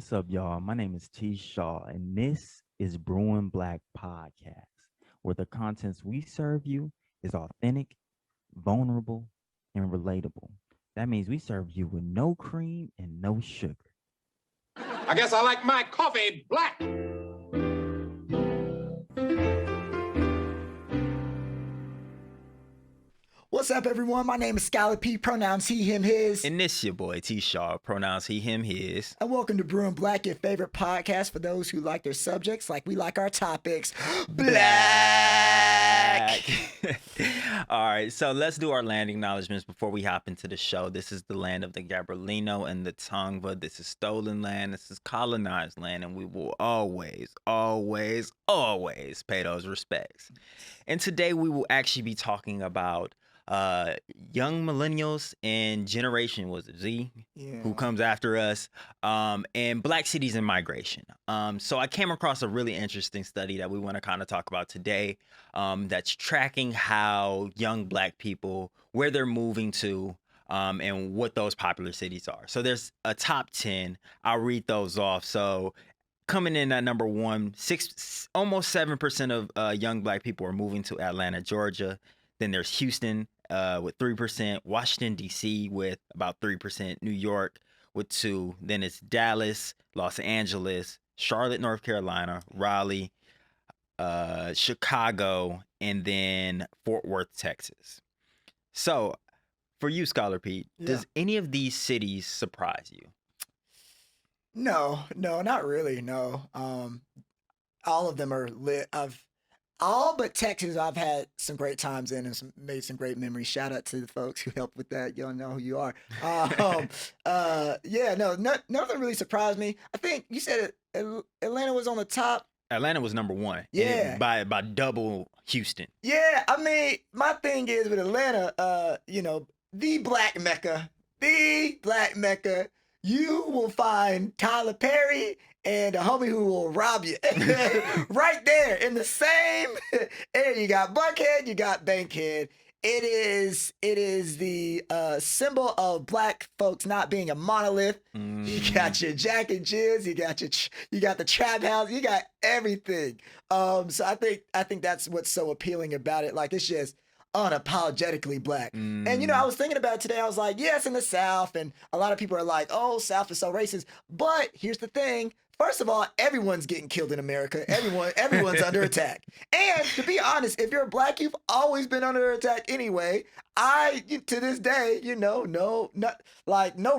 What's up, y'all? My name is T. Shaw, and this is Brewin Black Podcast, where the contents we serve you is authentic, vulnerable, and relatable. That means we serve you with no cream and no sugar. I guess I like my coffee black. What's up, everyone? My name is Scallop P, pronouns he, him, his. And this your boy T Shaw, pronouns he, him, his. And welcome to Brewin Black, your favorite podcast for those who like their subjects like we like our topics. Black! All right, so let's do our land acknowledgments before we hop into the show. This is the land of the Gabrielino and the Tongva. This is stolen land. This is colonized land, and we will always, always, always pay those respects. And today we will actually be talking about young millennials and Generation Z, who comes after us, and Black cities and migration. So I came across a really interesting study that we want to kind of talk about today, that's tracking how young Black people, where they're moving to, and what those popular cities are. So there's a top 10. I'll read those off. So coming in at number one, almost 7% of young Black people are moving to Atlanta, Georgia. Then there's Houston with 3%, Washington, D.C. with about 3%, New York with 2%. Then it's Dallas, Los Angeles, Charlotte, North Carolina, Raleigh, Chicago, and then Fort Worth, Texas. So for you, Scholar Pete, does any of these cities surprise you? No, not really, no. All of them are lit. All but Texas, I've had some great times in and made some great memories. Shout out to the folks who helped with that. Y'all know who you are. None of them really surprised me. I think you said Atlanta was on the top. Atlanta was number one. Yeah. By double Houston. Yeah, I mean, my thing is with Atlanta, the Black Mecca, you will find Tyler Perry and a homie who will rob you right there in the same area. You got Buckhead, you got Bankhead. It is the symbol of Black folks not being a monolith. You got your Jack and Jills, you got the trap house, you got everything. So I think that's what's so appealing about it. Like, it's just unapologetically Black. And I was thinking about it today. I was like, yes, in the South, and a lot of people are like, oh, South is so racist. But here's the thing. First of all, everyone's getting killed in America. Everyone's under attack. And to be honest, if you're Black, you've always been under attack anyway. To this day, no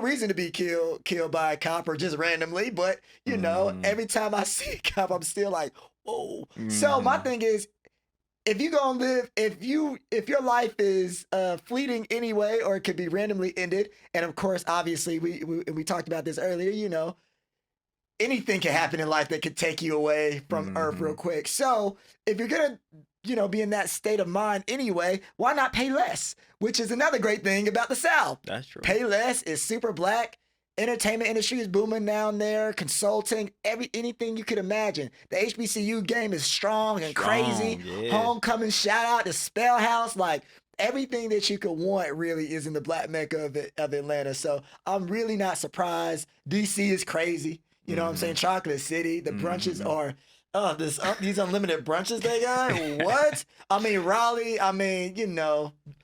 reason to be killed by a cop or just randomly. But every time I see a cop, I'm still like, whoa. So my thing is, if you gonna live, if your life is fleeting anyway, or it could be randomly ended, and of course, obviously, we talked about this earlier, anything can happen in life that could take you away from Earth real quick. So if you're gonna, be in that state of mind anyway, why not pay less? Which is another great thing about the South. That's true. Pay less is super Black. Entertainment industry is booming down there. Consulting, anything you could imagine. The HBCU game is strong and crazy. Yeah. Homecoming, shout out to Spell House. Like, everything that you could want really is in the Black Mecca of Atlanta. So I'm really not surprised. DC is crazy. You know what I'm saying? Chocolate City. The brunches are, these unlimited brunches they got. What? I mean, Raleigh.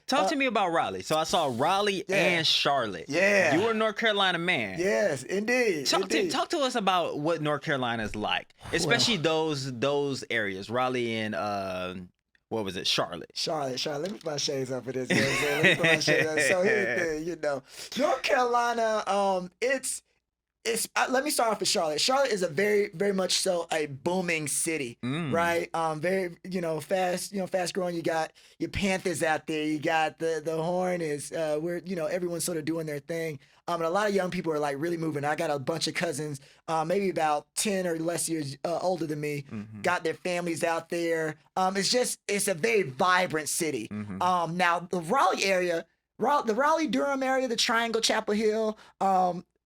Talk to me about Raleigh. So I saw Raleigh and Charlotte. Yeah. You were a North Carolina man. Yes, indeed. Talk to us about what North Carolina is like, especially those areas, Raleigh and what was it, Charlotte? Charlotte. Let me put my shades up for this. Let me put my shades up. So here's the thing, North Carolina. Let me start off with Charlotte. Charlotte is a very, very much so a booming city, right? Very, fast growing. You got your Panthers out there. You got the Horn is where everyone's sort of doing their thing. And a lot of young people are like really moving. I got a bunch of cousins, maybe about 10 or less years older than me, got their families out there. It's a very vibrant city. Now the Raleigh area, the Raleigh-Durham area, the Triangle, Chapel Hill,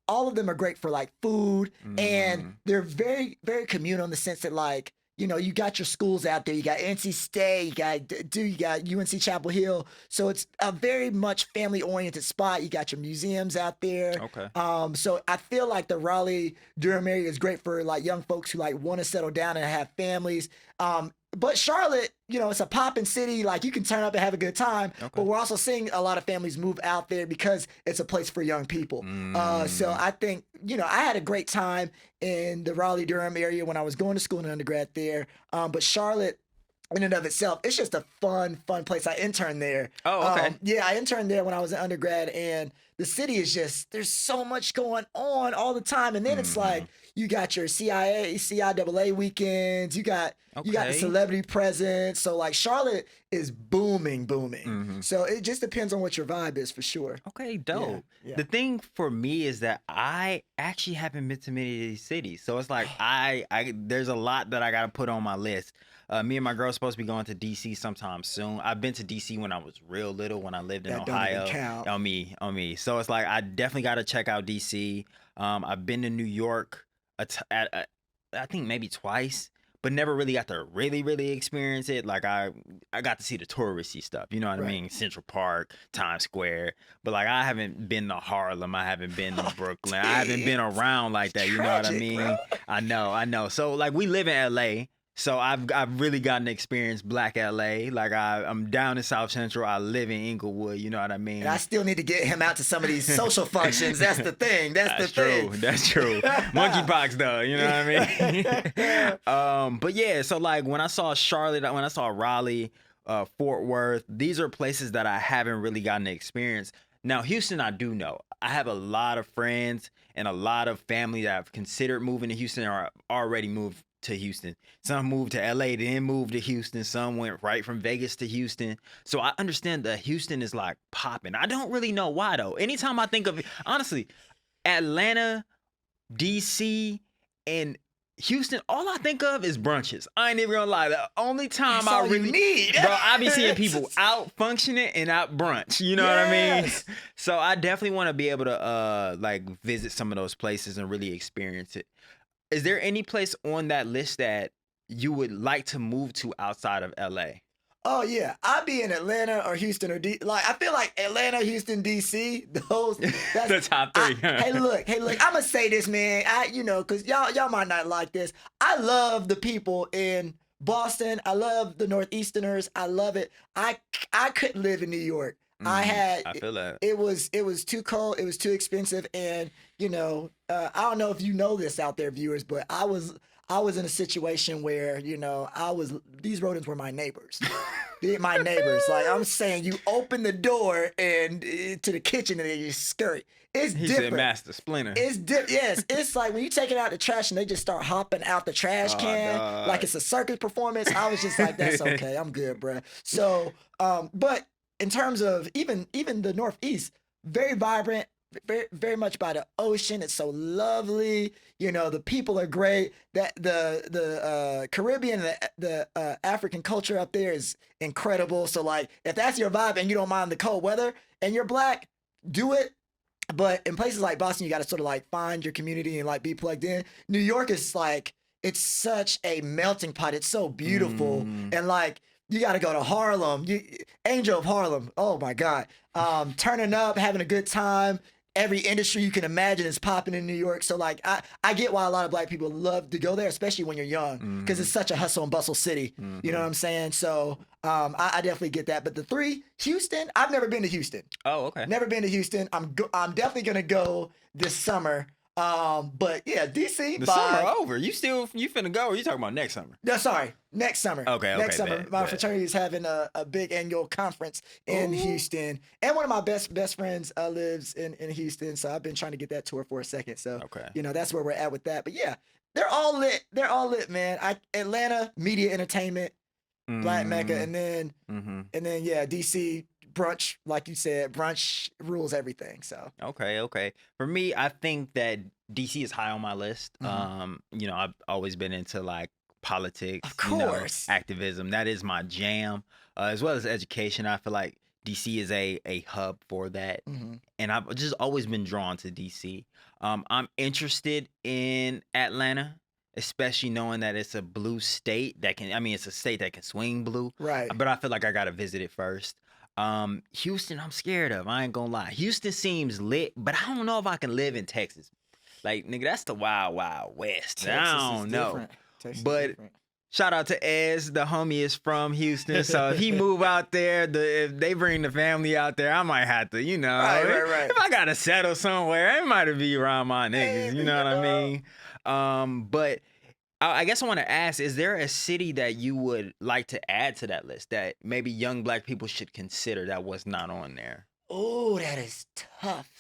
all of them are great for like food, and they're very, very communal in the sense that, like, you got your schools out there. You got NC State, you got UNC Chapel Hill. So it's a very much family oriented spot. You got your museums out there. Okay. So I feel like the Raleigh Durham area is great for like young folks who like want to settle down and have families. But Charlotte, it's a poppin' city. Like you can turn up and have a good time. Okay. But we're also seeing a lot of families move out there because it's a place for young people. So I think, I had a great time in the Raleigh Durham area when I was going to school in undergrad there. But Charlotte, in and of itself, it's just a fun place. I interned there. Oh, okay. Yeah, I interned there when I was in undergrad, and the city is just, there's so much going on all the time. And then it's like, you got your CIAA weekends, you got the celebrity presence. So like Charlotte is booming. So it just depends on what your vibe is for sure. Okay, dope. Yeah. The thing for me is that I actually haven't been to many of these cities. So it's like I there's a lot that I got to put on my list. Me and my girl are supposed to be going to DC sometime soon. I've been to DC when I was real little, when I lived in That Ohio. don't even count. On me. So it's like I definitely got to check out DC. I've been to New York I think maybe twice, but never really got to really experience it. Like I got to see the touristy stuff, you know what I mean? Central Park, Times Square. But like I haven't been to Harlem, I haven't been to Brooklyn. I haven't been around like that, you know what I mean? Bro. I know. So like we live in LA. So I've really gotten to experience Black LA. Like I'm down in South Central. I live in Inglewood. You know what I mean? And I still need to get him out to some of these social functions. That's the thing. That's true. That's true. Monkeypox though. You know what I mean? But yeah. So like when I saw Charlotte, when I saw Raleigh, Fort Worth, these are places that I haven't really gotten to experience. Now Houston, I do know. I have a lot of friends and a lot of family that have considered moving to Houston or already moved to Houston. Some moved to LA, then moved to Houston. Some went right from Vegas to Houston. So I understand that Houston is like popping. I don't really know why though. Anytime I think of it, honestly, Atlanta, DC, and Houston, all I think of is brunches. I ain't even gonna lie. The only time That's I all you really need. bro, I be seeing people out functioning and out brunch. You know what I mean? Yes. So I definitely want to be able to like visit some of those places and really experience it. Is there any place on that list that you would like to move to outside of LA? Oh yeah, I'd be in Atlanta or Houston or like I feel like Atlanta, Houston, DC. That's The top three. Hey look, I'm gonna say this, man. Cause y'all might not like this. I love the people in Boston. I love the Northeasterners. I love it. I couldn't live in New York. I feel that. It was too cold. It was too expensive, and I don't know if you know this out there, viewers, but I was in a situation where these rodents were my neighbors. My neighbors. Like I'm saying, you open the door and to the kitchen and they just scurry. It's He different. said Master Splinter. It's yes. It's like when you take it out the trash and they just start hopping out the trash can God. like it's a circus performance. I was just like, that's okay. I'm good, bruh. So, but in terms of even the Northeast, very vibrant, very, very much by the ocean. It's so lovely. The people are great. That the Caribbean, the African culture up there is incredible. So like, if that's your vibe and you don't mind the cold weather and you're Black, do it. But in places like Boston, you got to sort of like find your community and like be plugged in. New York is like, it's such a melting pot. It's so beautiful. And like, you got to go to Harlem. Angel of Harlem. Oh my God. Turning up, having a good time. Every industry you can imagine is popping in New York. So like, I get why a lot of Black people love to go there, especially when you're young, because it's such a hustle and bustle city. You know what I'm saying? So I definitely get that. But the three, Houston, I've never been to Houston. Oh, okay. Never been to Houston. I'm definitely gonna go this summer. But yeah, DC. The summer over. You finna go, or you talking about next summer? No, sorry, next summer. Okay, next summer. bet, My bet. fraternity is having a big annual conference in Houston, and one of my best friends lives in Houston. So I've been trying to get that tour for a second. So Okay. that's where we're at with that. But yeah, they're all lit. They're all lit, man. Atlanta, media entertainment, Black Mecca, and then yeah, DC. Brunch, like you said, brunch rules everything. So Okay. For me, I think that DC is high on my list. I've always been into like politics, Of course. activism. That is my jam, as well as education. I feel like DC is a hub for that, and I've just always been drawn to DC. I'm interested in Atlanta. especially knowing that it's a blue state that can. I mean, it's a state that can swing blue. Right. But I feel like I gotta visit it first. Houston, I'm scared of. I ain't gonna lie. Houston seems lit, but I don't know if I can live in Texas. Like, nigga, that's the wild, wild west. Texas I is don't know. different. Texas is But different. shout out to Ez, the homie is from Houston. So if he move out there, if they bring the family out there, I might have to, you know. Right. If I gotta settle somewhere, it might be around my niggas. You know what I mean? But I guess I want to ask: is there a city that you would like to add to that list that maybe young Black people should consider that was not on there? Oh, that is tough.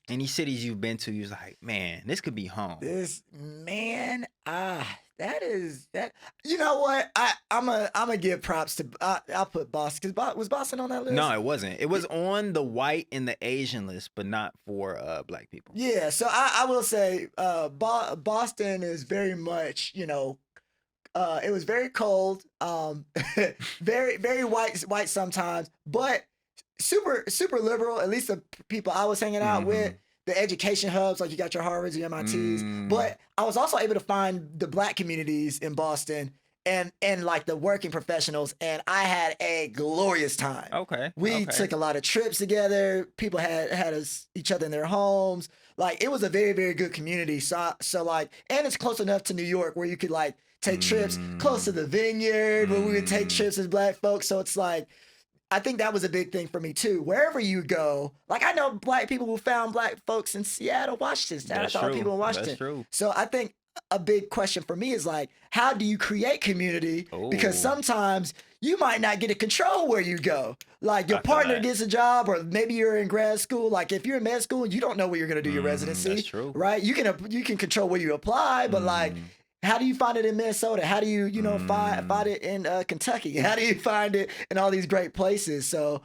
Any cities you've been to, you're like, man, this could be home. This man, that is that. You know what? I'm a give props to. I'll put Boston. Was Boston on that list? No, it wasn't. It was on the white and the Asian list, but not for Black people. Yeah. So I will say, Boston is very much, you know, it was very cold, very white sometimes, but super liberal. At least the people I was hanging out with. The education hubs, like you got your Harvards, your MITs, but I was also able to find the Black communities in Boston and like the working professionals, and I had a glorious time. Okay. We took a lot of trips together. People had each other in their homes. Like, it was a very, very good community. So like, and it's close enough to New York where you could like take trips close to the vineyard where we would take trips as Black folks. So it's like, I think that was a big thing for me too. Wherever you go, like, I know Black people who found Black folks in Seattle, Washington. That's I saw true. people in Washington. That's true. So I think a big question for me is like, how do you create community? Because sometimes you might not get to control where you go. Like, your partner gets a job, or maybe you're in grad school. Like, if you're in med school, you don't know where you're gonna do your residency. That's true. Right? You can control where you apply, but like, how do you find it in Minnesota? How do you, find it in Kentucky? How do you find it in all these great places? So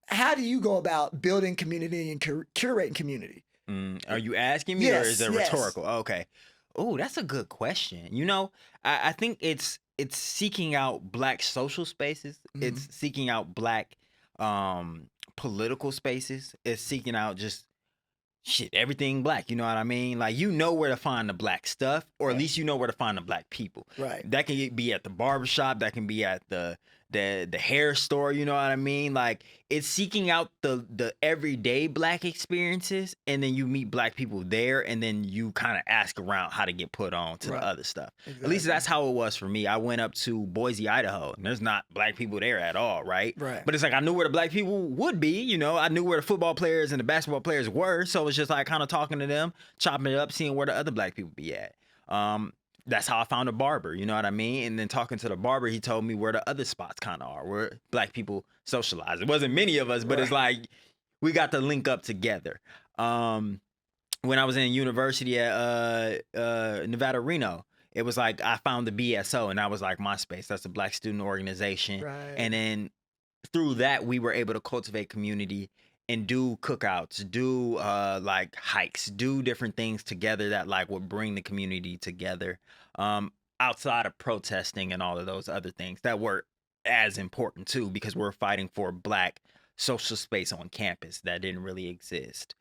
how do you go about building community and curating community? Are you asking me, or is it rhetorical? Okay. Oh, that's a good question. You know, I think it's seeking out Black social spaces. It's seeking out Black political spaces. It's seeking out just everything Black, you know what I mean? Like, you know where to find the Black stuff, or at least you know where to find the Black people. Right. That can be at the barbershop, that can be at the hair store, you know what I mean? Like, it's seeking out the everyday Black experiences, and then you meet Black people there, and then you kind of ask around how to get put on to the other stuff. Exactly. At least that's how it was for me. I went up to Boise, Idaho, and there's not Black people there at all, right? Right. But it's like, I knew where the Black people would be, you know? I knew where the football players and the basketball players were, so it's just like kind of talking to them, chopping it up, seeing where the other Black people be at. That's how I found a barber, you know what I mean? And then talking to the barber, he told me where the other spots kind of are, where Black people socialize. It wasn't many of us, but it's like, we got to link up together. When I was in university at Nevada, Reno, it was like, I found the BSO, and that was like my space. That's a Black student organization. Right. And then through that, we were able to cultivate community and do cookouts, do like hikes, do different things together that like would bring the community together, outside of protesting and all of those other things that were as important too, because we're fighting for Black social space on campus that didn't really exist.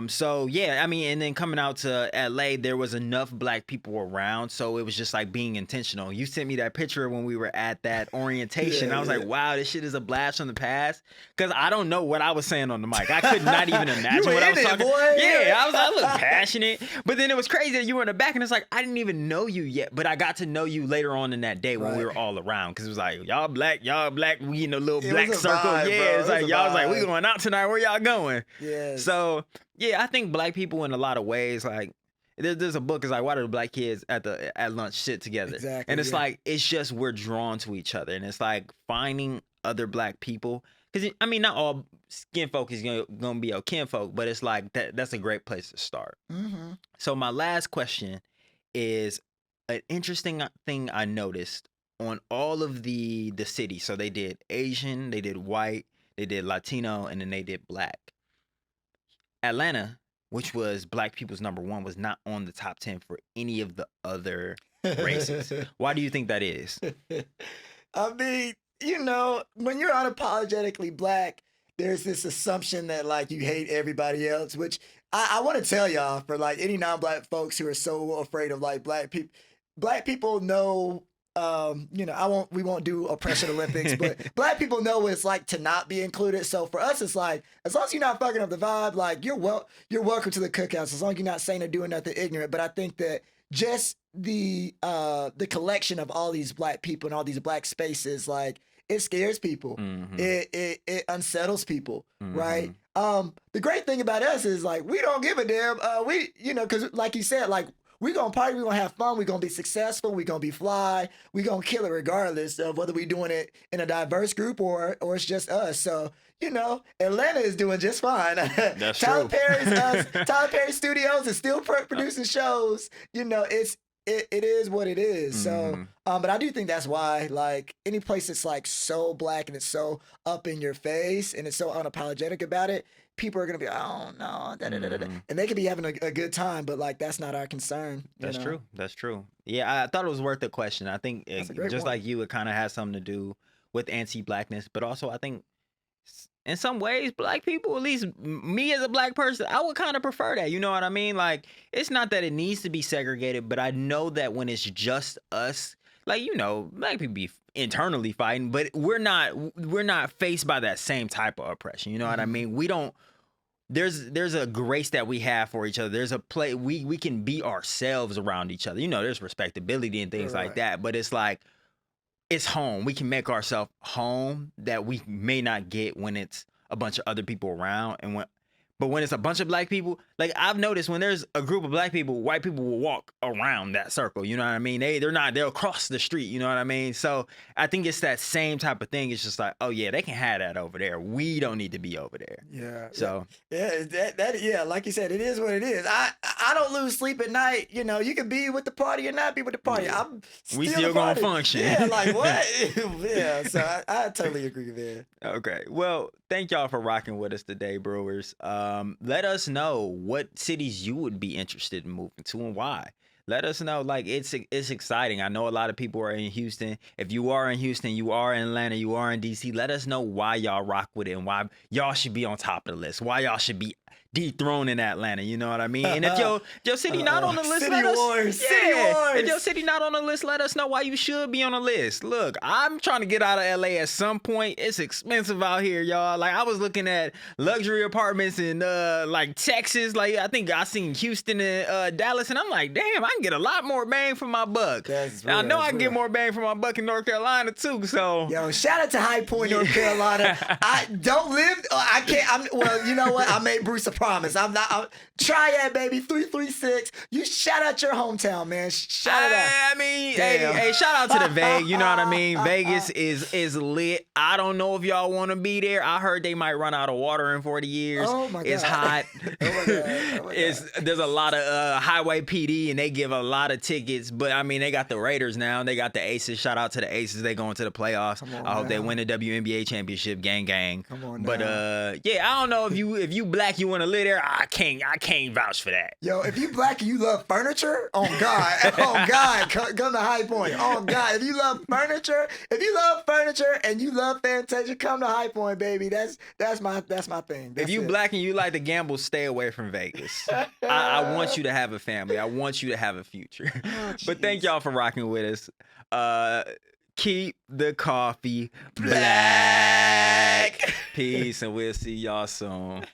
So yeah, I mean, and then coming out to LA, there was enough Black people around, so it was just like being intentional. You sent me that picture when we were at that orientation. I was like, wow, this shit is a blast from the past, because I don't know what I was saying on the mic. I could not even imagine what I was talking. Yeah, I looked passionate, but then it was crazy that you were in the back, and it's like, I didn't even know you yet, but I got to know you later on in that day when we were all around, because it was like, y'all black, we in a little Black circle. Vibe, yeah, it's like, y'all was like, we vibe. going out tonight, where y'all going? Yes. So yeah, I think Black people in a lot of ways, like, there's a book, it's like, why do the Black kids at lunch sit together? Exactly. And it's like, it's just, we're drawn to each other, and it's like finding other Black people, because I mean, not all skin folk is gonna be your kinfolk, but it's like that's a great place to start. So my last question is an interesting thing I noticed on all of the cities. So they did Asian, they did white, they did Latino, and then they did Black. Atlanta, which was Black people's #1, was not on the top 10 for any of the other races. Why do you think that is? I mean, you know, when you're unapologetically Black, there's this assumption that like you hate everybody else, which I want to tell y'all, for like any non-black folks who are so afraid of like black people know. You know, we won't do oppression Olympics, but black people know what it's like to not be included. So for us, it's like, as long as you're not fucking up the vibe, like you're welcome to the cookouts, as long as you're not saying or doing nothing ignorant. But I think that just the collection of all these black people and all these black spaces, like it scares people. Mhm. It unsettles people, right? Mhm. The great thing about us is like we don't give a damn. We, you know, because like you said, like we gonna party, we gonna have fun, we gonna be successful, we gonna be fly, we gonna kill it regardless of whether we doing it in a diverse group or it's just us. So you know, Atlanta is doing just fine. That's Tyler true. Tyler Perry Studios is still producing shows. You know, it is what it is. So, Mhm. but I do think that's why, like, any place that's like so black and it's so up in your face and it's so unapologetic about it, people are gonna be, oh no, Mhm. and they could be having a good time, but like that's not our concern. you That's know? true. That's true. Yeah, I thought it was worth the question. I think That's a great just point. like you, it kind of has something to do with anti-blackness, but also I think in some ways, black people, at least me as a black person, I would kind of prefer that. You know what I mean? Like, it's not that it needs to be segregated, but I know that when it's just us, like, you know, black people be internally fighting, but we're not faced by that same type of oppression. You know what I Mhm. mean? We don't. There's a grace that we have for each other. There's a play we can be ourselves around each other. You know, there's respectability and things like Right. that, but it's like it's home. We can make ourselves home that we may not get when it's a bunch of other people around. But when it's a bunch of black people, like I've noticed when there's a group of black people, white people will walk around that circle. You know what I mean? They'll cross the street. You know what I mean? So I think it's that same type of thing. It's just like, oh yeah, they can have that over there. We don't need to be over there. Yeah. So Yeah, like you said, it is what it is. I don't lose sleep at night. You know, you can be with the party or not be with the party. Yeah. I'm We still still the gonna party. function. Yeah, like what? Yeah, so I totally agree, man. Okay. Well, thank y'all for rocking with us today, Brewers. Let us know what cities you would be interested in moving to and why. Let us know. Like it's exciting. I know a lot of people are in Houston. If you are in Houston, you are in Atlanta, you are in DC. Let us know why y'all rock with it and why y'all should be on top of the list. Why y'all should be dethroned in Atlanta. You know what I mean? And if your city not on the list, City let us. wars, Yeah. city wars. If your city not on the list, let us know why you should be on the list. Look, I'm trying to get out of LA at some point. It's expensive out here, y'all. Like I was looking at luxury apartments in like Texas. Like I think I seen Houston and Dallas, and I'm like, damn, I can get a lot more bang for my buck. That's I real, know that's I can get real. more bang for my buck in North Carolina too. So Yo, shout out to High Point, North Carolina. I don't live. I can't. Well, you know what? I made Bruce a promise. I'm not. Triad, baby, 336. You shout out your hometown, man. Shout it out. I mean, Damn. hey, shout out to the Vegas. You know what I mean? Vegas is lit. I don't know if y'all want to be there. I heard they might run out of water in 40 years. Oh my It's God. hot. Oh my God. Oh my There's a lot of highway PD and they give a lot of tickets. But I mean, they got the Raiders now. They got the Aces. Shout out to the Aces. They going to the playoffs. Come on I hope they now. win the WNBA championship. Gang, gang. Come on But now. yeah, I don't know if you black, you want to live there. I can't vouch for that. Yo, if you black and you love furniture, oh God, come to High Point. Oh God, if you love furniture and you love Fantasia, come to High Point, baby. That's my thing. If That's you it. black and you like to gamble, stay away from Vegas. I want you to have a family. I want you to have a future. But thank jeez. y'all for rocking with us. Keep the coffee black. Peace, and we'll see y'all soon.